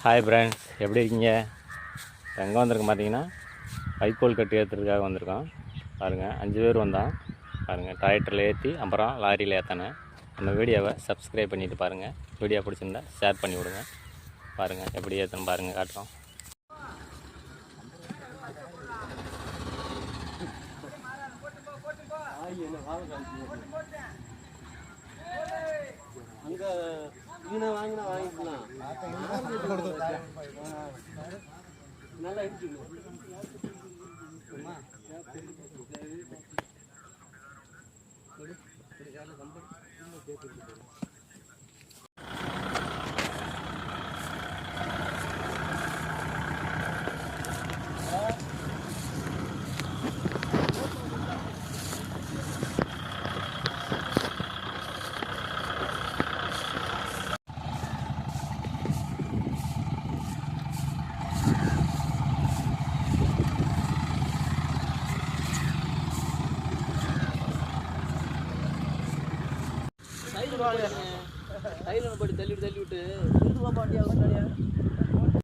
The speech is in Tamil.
ஹாய் ஃப்ரெண்ட்ஸ், எப்படி இருக்கீங்க? எங்கே வந்திருக்கோம் பார்த்தீங்கன்னா, வைக்கோல் கட்டி ஏற்றுறதுக்காக வந்திருக்கோம். பாருங்கள், 5 பேர் வந்தோம். பாருங்கள், டிராக்டரில் ஏற்றி அப்புறம் லாரியில் ஏற்றினேன். நம்ம வீடியோவை சப்ஸ்கிரைப் பண்ணிவிட்டு பாருங்கள். வீடியோ பிடிச்சிருந்தா ஷேர் பண்ணி விடுங்க. பாருங்கள் எப்படி ஏற்றணும் பாருங்கள், காட்டுறோம். அங்கே மீனை வாங்கினா வாங்கிக்கலாம். நல்லா இடிச்சுக்கணும். தைலம் போட்டு தள்ளி விட்டு பாட்டியா